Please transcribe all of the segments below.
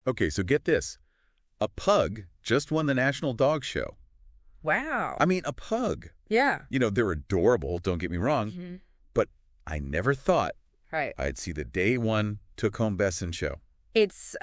Okay, so get this. A pug just won the National Dog Show. Wow. I mean, a pug. Yeah. They're adorable, don't get me wrong, but I never thought Right. I'd see the day one took home Best in Show. It's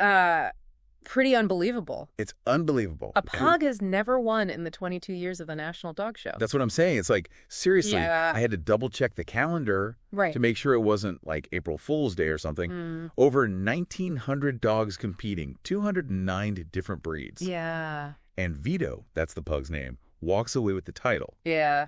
pretty unbelievable. It's unbelievable. A pug has never won in the 22 years of the National Dog Show. That's what I'm saying. It's like, seriously, Yeah. I had to double check the calendar Right. to make sure it wasn't like April Fool's Day or something. Over 1,900 dogs competing, 209 different breeds. Yeah. And Vito, that's the pug's name, walks away with the title. Yeah.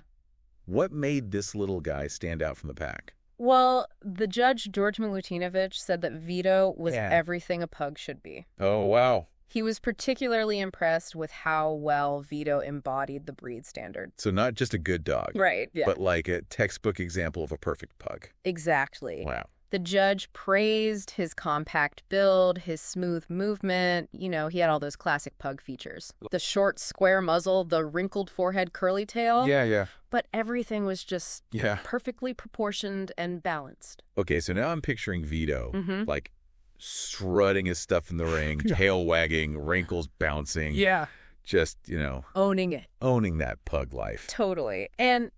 What made this little guy stand out from the pack? Well, the judge, George Milutinovich, said that Vito was everything a pug should be. Oh, wow. He was particularly impressed with how well Vito embodied the breed standard. So not just a good dog. Right, yeah. But like a textbook example of a perfect pug. Exactly. Wow. The judge praised his compact build, his smooth movement. He had all those classic pug features. The short, square muzzle, the wrinkled forehead, curly tail. Yeah. But everything was just Yeah. perfectly proportioned and balanced. Okay, so now I'm picturing Vito, like strutting his stuff in the ring, tail wagging, wrinkles bouncing. Yeah. Just, Owning it. owning that pug life. Totally. And,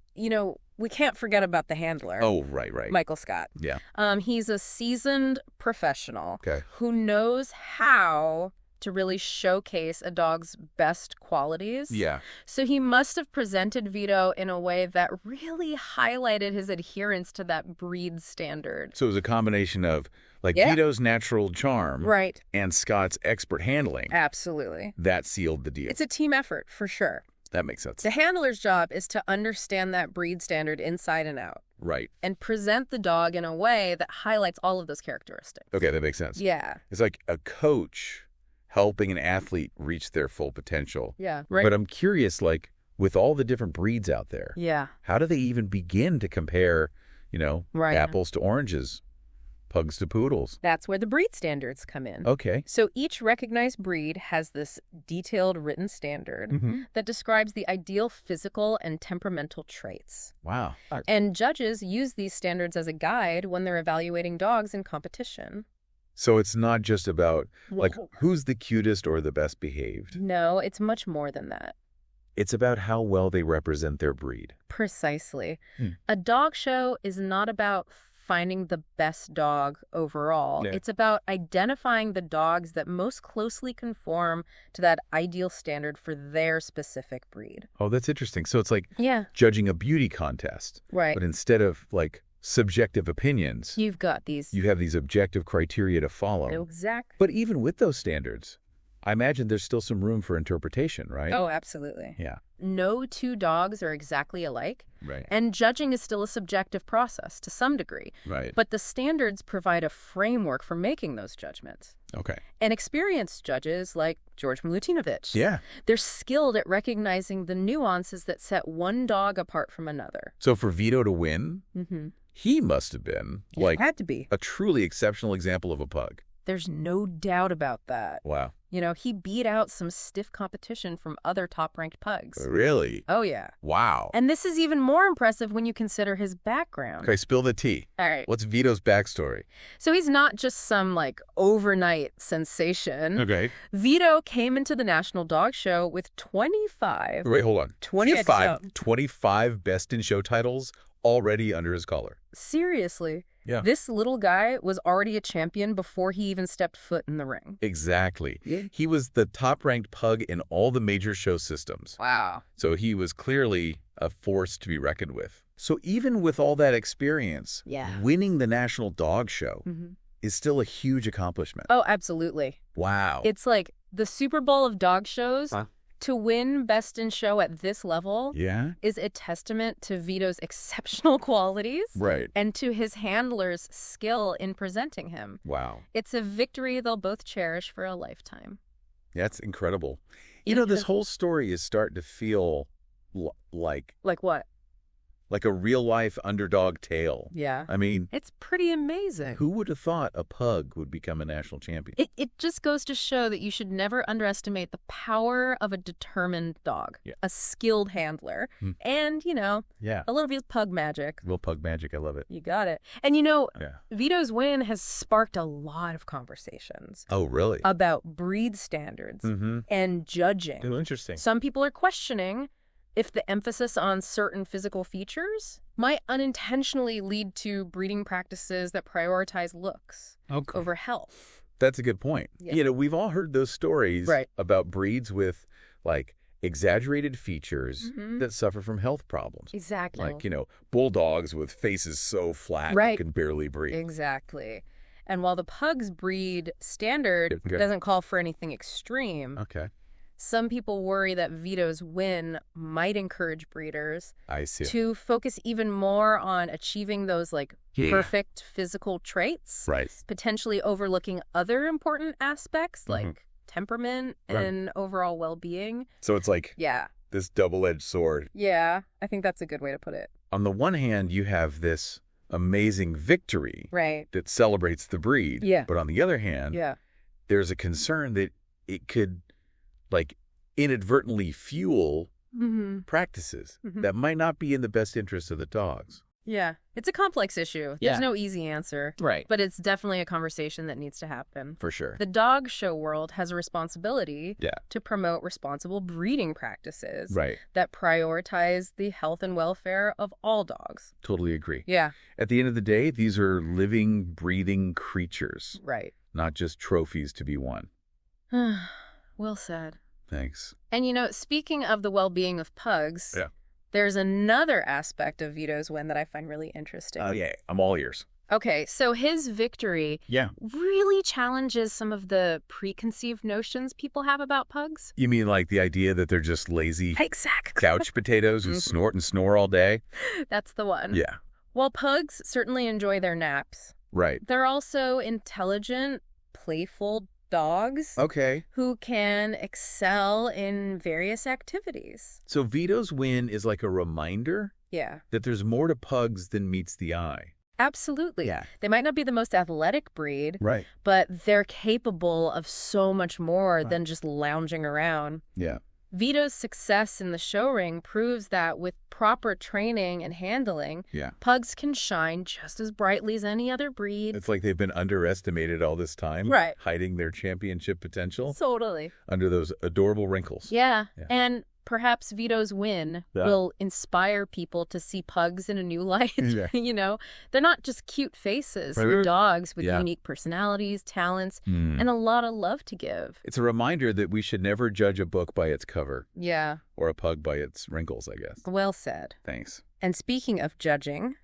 we can't forget about the handler. Oh, right. Michael Scott. Yeah. He's a seasoned professional Okay. who knows how to really showcase a dog's best qualities. Yeah. So he must have presented Vito in a way that really highlighted his adherence to that breed standard. So it was a combination of Vito's natural charm Right. and Scott's expert handling. Absolutely. That sealed the deal. It's a team effort, for sure. That makes sense. The handler's job is to understand that breed standard inside and out Right. and present the dog in a way that highlights all of those characteristics. Okay, that makes sense. Yeah. It's like a coach helping an athlete reach their full potential. Yeah. Right. But I'm curious, with all the different breeds out there, Yeah. how do they even begin to compare, Right. apples to oranges, pugs to poodles? That's where the breed standards come in. Okay. So each recognized breed has this detailed written standard that describes the ideal physical and temperamental traits. Wow. And judges use these standards as a guide when they're evaluating dogs in competition. So it's not just about, who's the cutest or the best behaved. No, it's much more than that. It's about how well they represent their breed. Precisely. A dog show is not about finding the best dog overall. Yeah. It's about identifying the dogs that most closely conform to that ideal standard for their specific breed. Oh, that's interesting. So it's like judging a beauty contest. Right. But instead of subjective opinions, You've got these. you have these objective criteria to follow. Exactly. But even with those standards, I imagine there's still some room for interpretation, right? Oh, absolutely. Yeah. No two dogs are exactly alike. Right. And judging is still a subjective process to some degree. Right. But the standards provide a framework for making those judgments. Okay. And experienced judges like George Milutinovich, Yeah. they're skilled at recognizing the nuances that set one dog apart from another. So for Vito to win, he must have been It had to be. a truly exceptional example of a pug. There's no doubt about that. Wow. He beat out some stiff competition from other top-ranked pugs. Really? Oh, yeah. Wow. And this is even more impressive when you consider his background. Okay, spill the tea. All right. What's Vito's backstory? So he's not just some, overnight sensation. Okay. Vito came into the National Dog Show with 25. Wait, hold on. 25. 25 Best in Show titles already under his collar. Seriously. Yeah. This little guy was already a champion before he even stepped foot in the ring. Exactly. He was the top-ranked pug in all the major show systems. Wow. So he was clearly a force to be reckoned with. So even with all that experience, winning the National Dog Show is still a huge accomplishment. Oh, absolutely. Wow. It's like the Super Bowl of dog shows. To win Best in Show at this level is a testament to Vito's exceptional qualities and to his handler's skill in presenting him. Wow. It's a victory they'll both cherish for a lifetime. That's incredible. This whole story is starting to feel like... Like what? Like a real-life underdog tale. Yeah. I mean... It's pretty amazing. Who would have thought a pug would become a national champion? It just goes to show that you should never underestimate the power of a determined dog. Yeah. A skilled handler. And, a little bit of pug magic. A little pug magic. I love it. You got it. And, Vito's win has sparked a lot of conversations. Oh, really? About breed standards and judging. Oh, interesting. Some people are questioning if the emphasis on certain physical features might unintentionally lead to breeding practices that prioritize looks over health. That's a good point. Yeah. We've all heard those stories about breeds with, like, exaggerated features that suffer from health problems. Exactly. Like, bulldogs with faces so flat they can barely breathe. Exactly. And while the pug's breed standard doesn't call for anything extreme, some people worry that Vito's win might encourage breeders to focus even more on achieving those perfect physical traits, potentially overlooking other important aspects like temperament and overall well-being. So it's like this double-edged sword. Yeah, I think that's a good way to put it. On the one hand, you have this amazing victory that celebrates the breed. Yeah. But on the other hand, there's a concern that it could inadvertently fuel practices that might not be in the best interest of the dogs. Yeah. It's a complex issue. There's no easy answer. Right. But it's definitely a conversation that needs to happen. For sure. The dog show world has a responsibility to promote responsible breeding practices that prioritize the health and welfare of all dogs. Totally agree. Yeah. At the end of the day, these are living, breathing creatures. Right. Not just trophies to be won. Well said. Thanks. And, speaking of the well-being of pugs, there's another aspect of Vito's win that I find really interesting. Oh, yeah. I'm all ears. Okay, so his victory really challenges some of the preconceived notions people have about pugs. You mean like the idea that they're just lazy couch potatoes who snort and snore all day? That's the one. Yeah. While pugs certainly enjoy their naps, they're also intelligent, playful dogs who can excel in various activities. So Vito's win is like a reminder that there's more to pugs than meets the eye. Absolutely. Yeah. They might not be the most athletic breed, but they're capable of so much more than just lounging around. Yeah. Vito's success in the show ring proves that with proper training and handling, pugs can shine just as brightly as any other breed. It's like they've been underestimated all this time, hiding their championship potential. Totally. Under those adorable wrinkles. Yeah. And perhaps Vito's win will inspire people to see pugs in a new light. They're not just cute faces. They're dogs with unique personalities, talents, and a lot of love to give. It's a reminder that we should never judge a book by its cover. Yeah. Or a pug by its wrinkles, I guess. Well said. Thanks. And speaking of judging,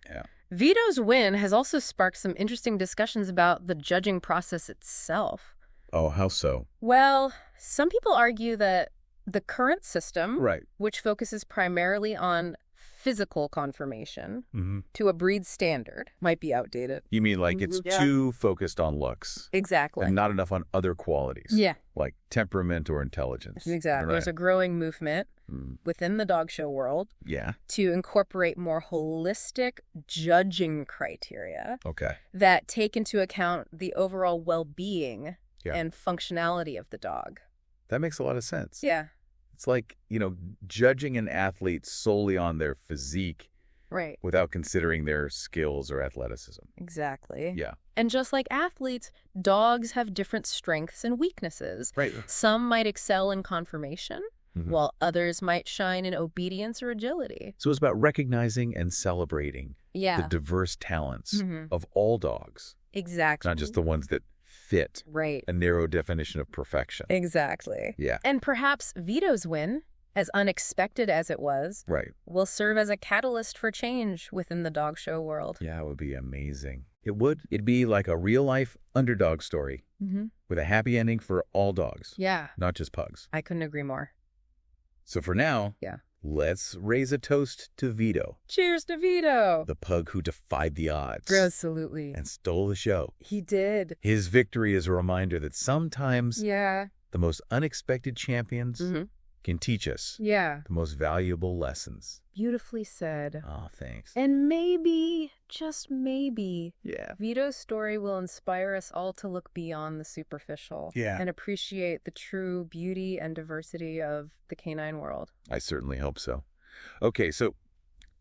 Vito's win has also sparked some interesting discussions about the judging process itself. Oh, how so? Well, some people argue that the current system, which focuses primarily on physical conformation to a breed standard, might be outdated. You mean like it's too focused on looks? Exactly. And not enough on other qualities? Yeah. Like temperament or intelligence? Exactly. There's a growing movement within the dog show world to incorporate more holistic judging criteria that take into account the overall well-being and functionality of the dog. That makes a lot of sense. Yeah. It's like, judging an athlete solely on their physique without considering their skills or athleticism. Exactly. Yeah. And just like athletes, dogs have different strengths and weaknesses. Right. Some might excel in conformation, while others might shine in obedience or agility. So it's about recognizing and celebrating the diverse talents of all dogs. Exactly. Not just the ones that fit a narrow definition of perfection. Exactly. Yeah. And perhaps Vito's win, as unexpected as it was, will serve as a catalyst for change within the dog show world. Yeah, it would be amazing. It would. It'd be like a real-life underdog story with a happy ending for all dogs. Yeah. Not just pugs. I couldn't agree more. So for now, let's raise a toast to Vito. Cheers to Vito! The pug who defied the odds. Absolutely. And stole the show. He did. His victory is a reminder that sometimes the most unexpected champions can teach us the most valuable lessons. Beautifully said. Oh, thanks. And maybe, just maybe, Vito's story will inspire us all to look beyond the superficial and appreciate the true beauty and diversity of the canine world. I certainly hope so. Okay, so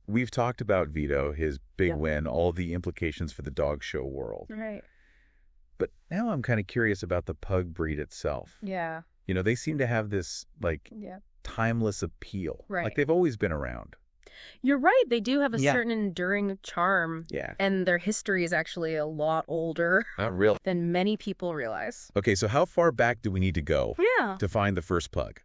we've talked about Vito, his big win, all the implications for the dog show world. Right. But now I'm kind of curious about the pug breed itself. Yeah. You know, they seem to have this, timeless appeal. Right. Like they've always been around. You're right. They do have a certain enduring charm. Yeah. And their history is actually a lot older than many people realize. Okay, so how far back do we need to go to find the first pug?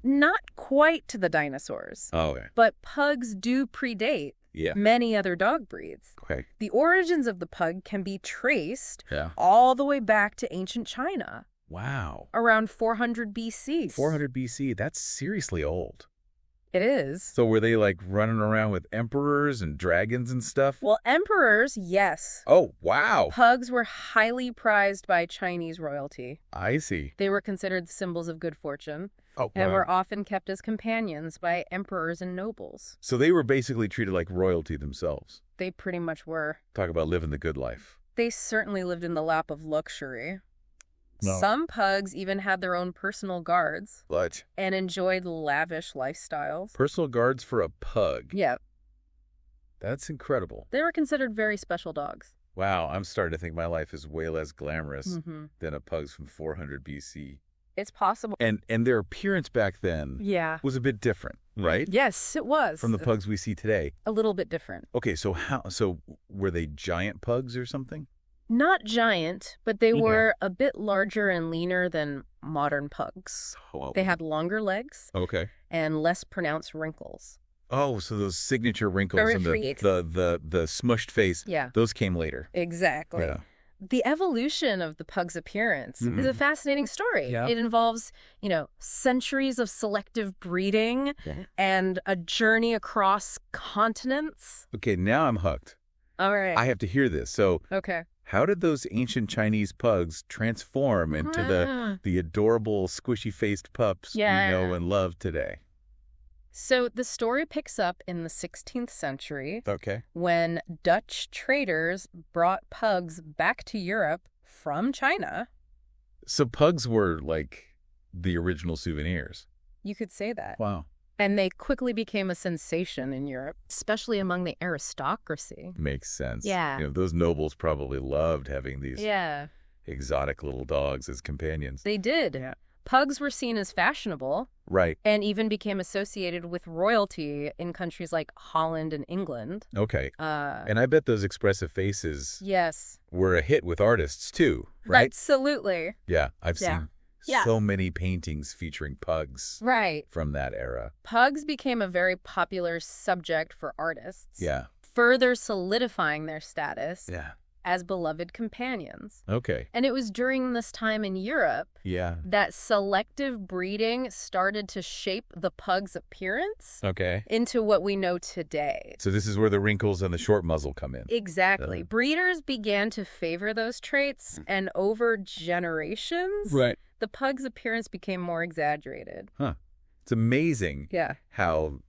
Not quite to the dinosaurs. Oh, okay. But pugs do predate many other dog breeds. Okay. The origins of the pug can be traced all the way back to ancient China. Wow. Around 400 BC. 400 BC. That's seriously old. It is. So were they like running around with emperors and dragons and stuff? Well, emperors, yes. Oh, wow. Pugs were highly prized by Chinese royalty. I see. They were considered symbols of good fortune. Oh, and were often kept as companions by emperors and nobles. So they were basically treated like royalty themselves. They pretty much were. Talk about living the good life. They certainly lived in the lap of luxury. No. Some pugs even had their own personal guards. What? And enjoyed lavish lifestyles. Personal guards for a pug? Yeah. That's incredible. They were considered very special dogs. Wow, I'm starting to think my life is way less glamorous than a pug's from 400 BC. It's possible. And their appearance back then was a bit different, right? Yes, it was. From the pugs we see today. A little bit different. Okay, so were they giant pugs or something? Not giant, but they were a bit larger and leaner than modern pugs. Oh. They had longer legs. Okay. And less pronounced wrinkles. Oh, so those signature wrinkles and the smushed face, those came later. Exactly. Yeah. The evolution of the pug's appearance is a fascinating story. Yeah. It involves, centuries of selective breeding and a journey across continents. Okay, now I'm hooked. All right. I have to hear this. So, how did those ancient Chinese pugs transform into the adorable, squishy-faced pups we know and love today? So the story picks up in the 16th century when Dutch traders brought pugs back to Europe from China. So pugs were like the original souvenirs. You could say that. Wow. And they quickly became a sensation in Europe, especially among the aristocracy. Makes sense. Yeah. Those nobles probably loved having these exotic little dogs as companions. They did. Yeah. Pugs were seen as fashionable. Right. And even became associated with royalty in countries like Holland and England. Okay. And I bet those expressive faces were a hit with artists too, right? Absolutely. Yeah, I've seen so many paintings featuring pugs from that era. Pugs became a very popular subject for artists. Yeah. Further solidifying their status as beloved companions. Okay. And it was during this time in Europe that selective breeding started to shape the pug's appearance into what we know today. So this is where the wrinkles and the short muzzle come in. Exactly. Breeders began to favor those traits, and over generations, the pug's appearance became more exaggerated. Huh. It's amazing how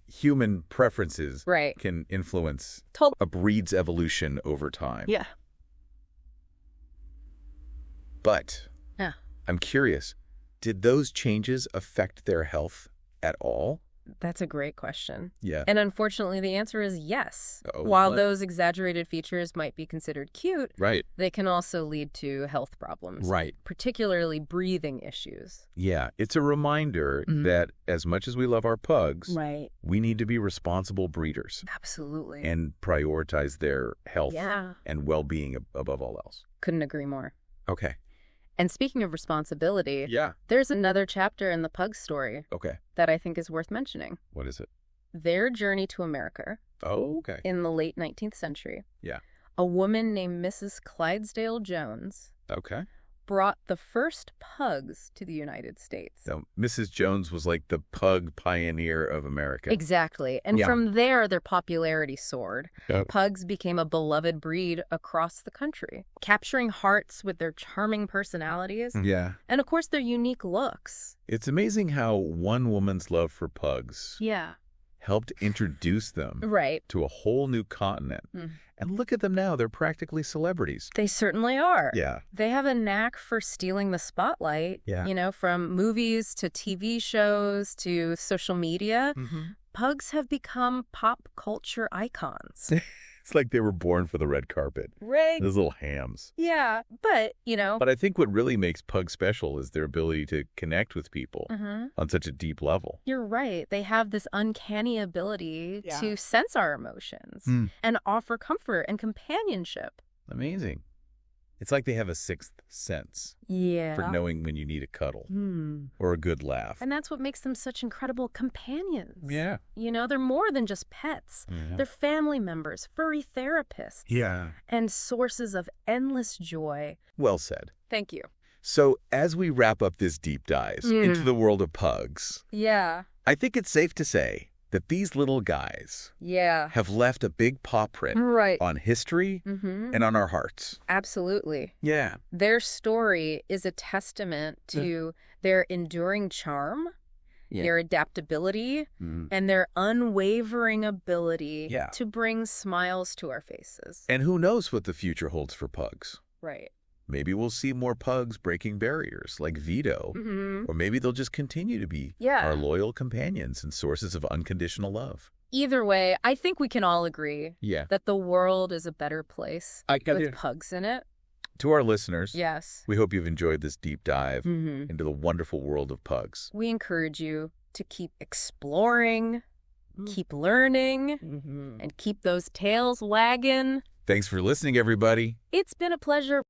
human preferences can influence a breed's evolution over time. Yeah. But I'm curious, did those changes affect their health at all? That's a great question. Yeah. And unfortunately, the answer is yes. While those exaggerated features might be considered cute, they can also lead to health problems. Right. Particularly breathing issues. Yeah. It's a reminder that as much as we love our pugs, we need to be responsible breeders. Absolutely. And prioritize their health and well-being above all else. Couldn't agree more. Okay. And speaking of responsibility, there's another chapter in the pug story that I think is worth mentioning. What is it? Their journey to America. Oh, okay. In the late 19th century. Yeah. A woman named Mrs. Clydesdale Jones brought the first pugs to the United States. So Mrs. Jones was like the pug pioneer of America. Exactly. And from there, their popularity soared. Yep. Pugs became a beloved breed across the country, capturing hearts with their charming personalities. Yeah. And, of course, their unique looks. It's amazing how one woman's love for pugs helped introduce them to a whole new continent. And look at them now. They're practically celebrities. They certainly are. Yeah. They have a knack for stealing the spotlight, you know, from movies to TV shows to social media. Pugs have become pop culture icons. It's like they were born for the red carpet. Right. Those little hams. Yeah, but, you know. But I think what really makes pugs special is their ability to connect with people on such a deep level. You're right. They have this uncanny ability to sense our emotions and offer comfort and companionship. Amazing. It's like they have a sixth sense for knowing when you need a cuddle or a good laugh. And that's what makes them such incredible companions. Yeah. You know, they're more than just pets. They're family members, furry therapists. Yeah. And sources of endless joy. Well said. Thank you. So as we wrap up this deep dive into the world of pugs, I think it's safe to say that these little guys have left a big paw print on history and on our hearts. Absolutely. Yeah. Their story is a testament to their enduring charm, their adaptability, and their unwavering ability to bring smiles to our faces. And who knows what the future holds for pugs? Right. Maybe we'll see more pugs breaking barriers like Vito. Or maybe they'll just continue to be our loyal companions and sources of unconditional love. Either way, I think we can all agree that the world is a better place with pugs in it. To our listeners, yes, we hope you've enjoyed this deep dive into the wonderful world of pugs. We encourage you to keep exploring, keep learning, and keep those tails wagging. Thanks for listening, everybody. It's been a pleasure.